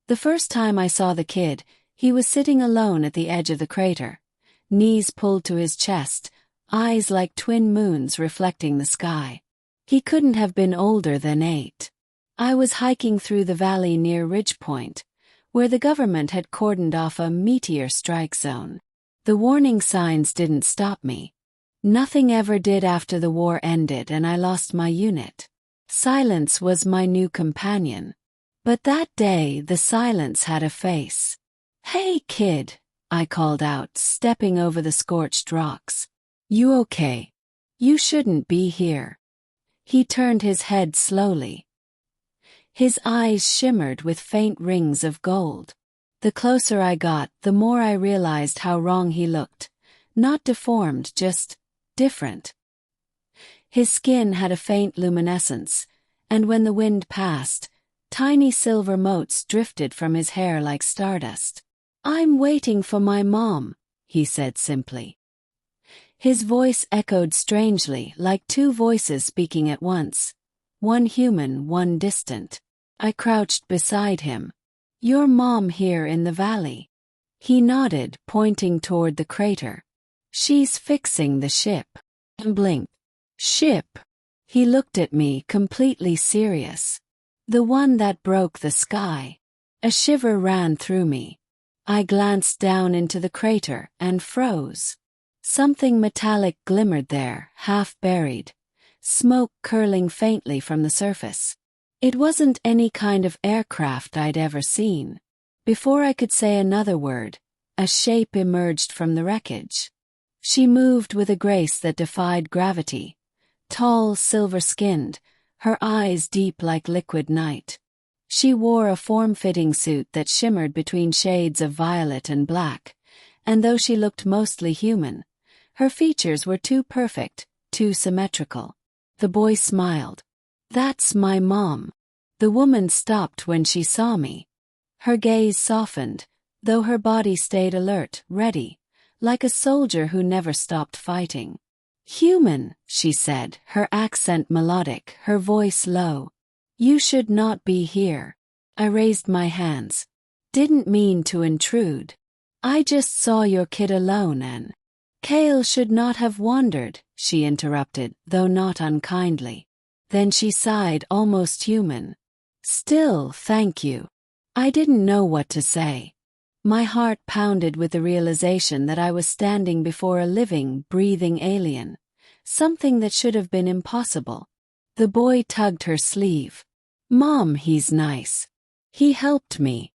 The first time I saw the kid, he was sitting alone at the edge of the crater, knees pulled to his chest, eyes like twin moons reflecting the sky. He couldn't have been older than 8. I was hiking through the valley near Ridge Point, where the government had cordoned off a meteor strike zone. The warning signs didn't stop me. Nothing ever did after the war ended and I lost my unit. Silence was my new companion. But that day the silence had a face. "Hey kid," I called out, stepping over the scorched rocks. "You okay? You shouldn't be here." He turned his head slowly. His eyes shimmered with faint rings of gold. The closer I got, the more I realized how wrong he looked. Not deformed, just different. His skin had a faint luminescence, and when the wind passed, tiny silver motes drifted from his hair like stardust. "I'm waiting for my mom," he said simply. His voice echoed strangely, like two voices speaking at once, one human, one distant. I crouched beside him. "Your mom here in the valley?" He nodded, pointing toward the crater. "She's fixing the ship." I blinked. "Ship?" He looked at me, completely serious. "The one that broke the sky." A shiver ran through me. I glanced down into the crater and froze. Something metallic glimmered there, half buried, smoke curling faintly from the surface. It wasn't any kind of aircraft I'd ever seen. Before I could say another word, a shape emerged from the wreckage. She moved with a grace that defied gravity, tall, silver-skinned, her eyes deep like liquid night. She wore a form-fitting suit that shimmered between shades of violet and black, and though she looked mostly human, her features were too perfect, too symmetrical. The boy smiled. "That's my mom." The woman stopped when she saw me. Her gaze softened, though her body stayed alert, ready, like a soldier who never stopped fighting. "Human," she said, her accent melodic, her voice low. "You should not be here." I raised my hands. "Didn't mean to intrude. I just saw your kid alone and—" "Cale should not have wandered," she interrupted, though not unkindly. Then she sighed, almost human. "Still, thank you." I didn't know what to say. My heart pounded with the realization that I was standing before a living, breathing alien, something that should have been impossible. The boy tugged her sleeve. "Mom, he's nice. He helped me."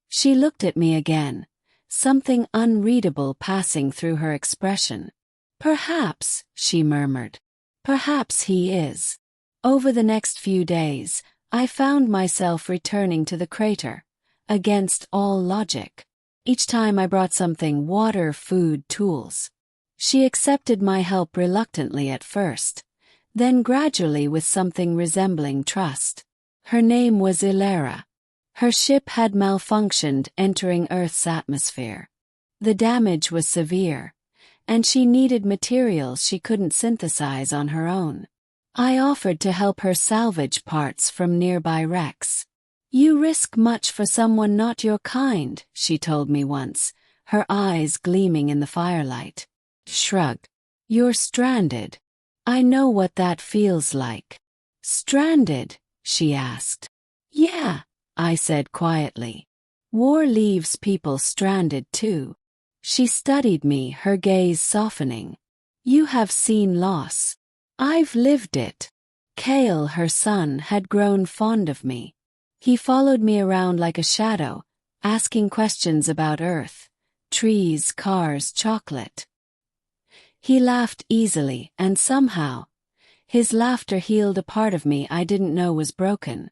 She looked at me again, something unreadable passing through her expression. "Perhaps," she murmured. "Perhaps he is." Over the next few days, I found myself returning to the crater, against all logic. Each time I brought something: water, food, tools. She accepted my help reluctantly at first, then gradually with something resembling trust. Her name was Aelara. Her ship had malfunctioned entering Earth's atmosphere. The damage was severe, and she needed materials she couldn't synthesize on her own. I offered to help her salvage parts from nearby wrecks. "You risk much for someone not your kind," she told me once, her eyes gleaming in the firelight. Shrugged. "You're stranded. I know what that feels like." "Stranded?" she asked. "Yeah," I said quietly. "War leaves people stranded too." She studied me, her gaze softening. "You have seen loss. I've lived it." Cale, her son, had grown fond of me. He followed me around like a shadow, asking questions about Earth, trees, cars, chocolate. He laughed easily, and somehow, his laughter healed a part of me I didn't know was broken.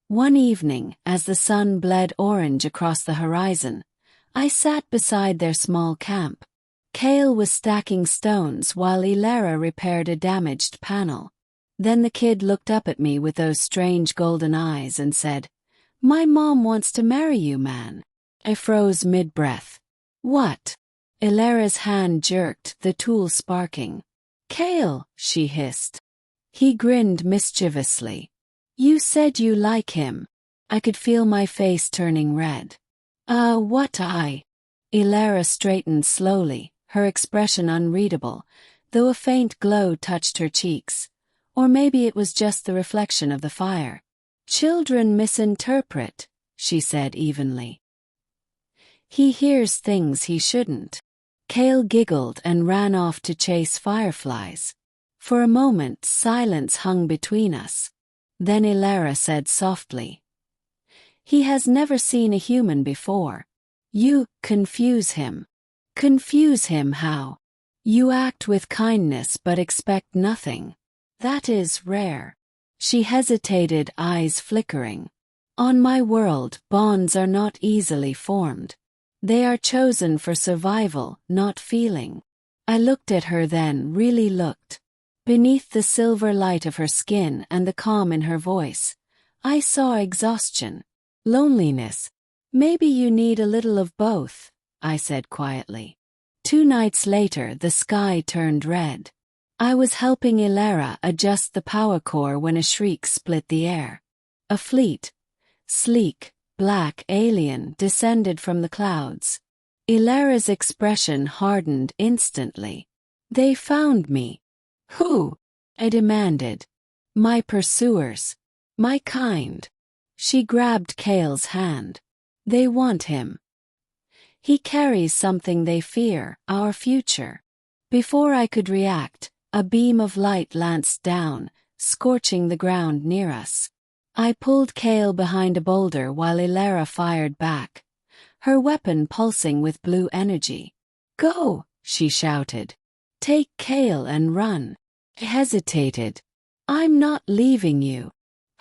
One evening, as the sun bled orange across the horizon, I sat beside their small camp. Cale was stacking stones while Aelara repaired a damaged panel. Then the kid looked up at me with those strange golden eyes and said, "My mom wants to marry you, man." I froze mid-breath. "What?" Aelara's hand jerked, the tool sparking. "Cale," she hissed. He grinned mischievously. "You said you like him." I could feel my face turning red. What Aelara straightened slowly, her expression unreadable, though a faint glow touched her cheeks. Or maybe it was just the reflection of the fire. Children misinterpret, she said evenly. He hears things he shouldn't. Kale giggled and ran off to chase fireflies. For a moment silence hung between us. Then Aelara said softly, "He has never seen a human before. You confuse him." "Confuse him how?" "You act with kindness but expect nothing. That is rare." She hesitated, eyes flickering. "On my world, bonds are not easily formed. They are chosen for survival, not feeling." I looked at her then, really looked. Beneath the silver light of her skin and the calm in her voice, I saw exhaustion, loneliness. "Maybe you need a little of both," I said quietly. 2 nights later the sky turned red. I was helping Aelara adjust the power core when a shriek split the air. A fleet, sleek, black alien descended from the clouds. Aelara's expression hardened instantly. "They found me." "Who?" I demanded. "My pursuers. My kind." She grabbed Kale's hand. "They want him. He carries something they fear, our future." Before I could react, a beam of light lanced down, scorching the ground near us. I pulled Kale behind a boulder while Aelara fired back, her weapon pulsing with blue energy. "Go!" she shouted. "Take Kale and run." I hesitated. "I'm not leaving you."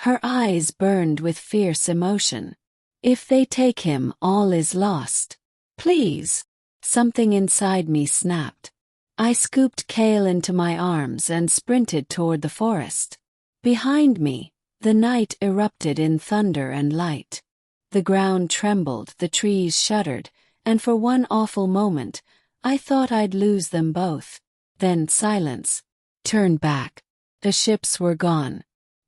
Her eyes burned with fierce emotion. "If they take him, all is lost. Please." Something inside me snapped. I scooped Kale into my arms and sprinted toward the forest. Behind me, the night erupted in thunder and light. The ground trembled, the trees shuddered, and for one awful moment, I thought I'd lose them both. Then silence. Turn back. The ships were gone.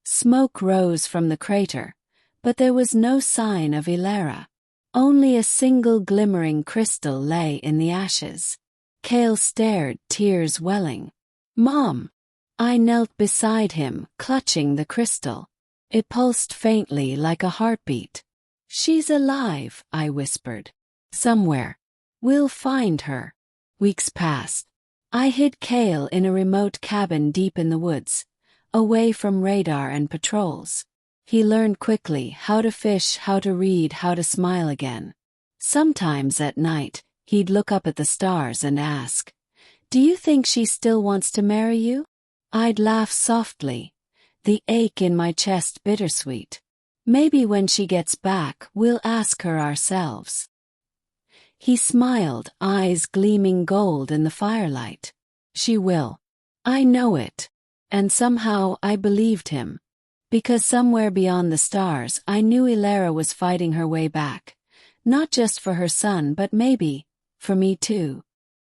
Smoke rose from the crater, but there was no sign of Aelara. Only a single glimmering crystal lay in the ashes. Kale stared, tears welling. "Mom!" I knelt beside him, clutching the crystal. It pulsed faintly like a heartbeat. "She's alive," I whispered. "Somewhere. We'll find her." Weeks passed. I hid Kale in a remote cabin deep in the woods, away from radar and patrols. He learned quickly how to fish, how to read, how to smile again. Sometimes at night, he'd look up at the stars and ask, "Do you think she still wants to marry you?" I'd laugh softly, the ache in my chest bittersweet. "Maybe when she gets back, we'll ask her ourselves." He smiled, eyes gleaming gold in the firelight. "She will. I know it." And somehow I believed him. Because somewhere beyond the stars I knew Aelara was fighting her way back. Not just for her son but maybe, for me too.